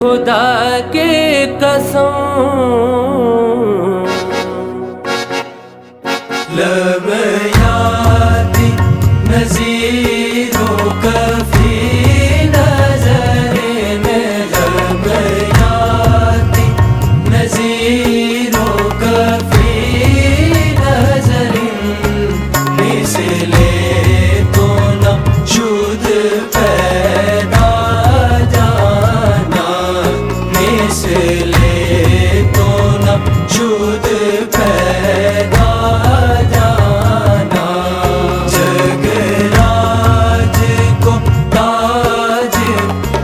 خدا کی قسم لب یادی نظیروں کفی نظر میں لب یادی نظیروں کفی نظر مثل تو نہ شد پیدا جانا مثل تو نہ شد پیدا جانا جگ راج کو تاج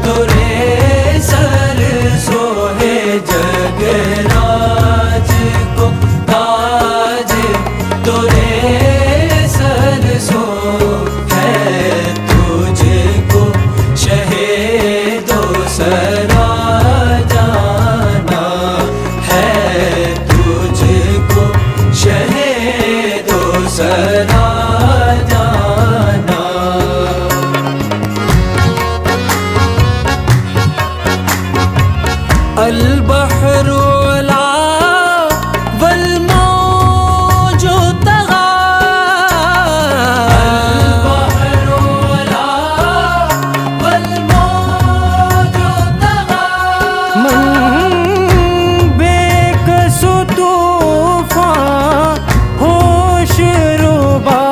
تورے سر سوہے جگ راج کو تاج تورے سر سو ہے تجھ کو شہید و سرا جانا ہے تجھ کو شہید و سرا جانا البحر علا والموج طغى البحر علا والموج طغى من بے کس طوفان ہوش ربا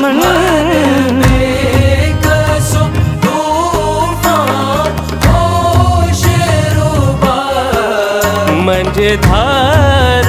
من بے کس طوفان ہوش ربا منجھدار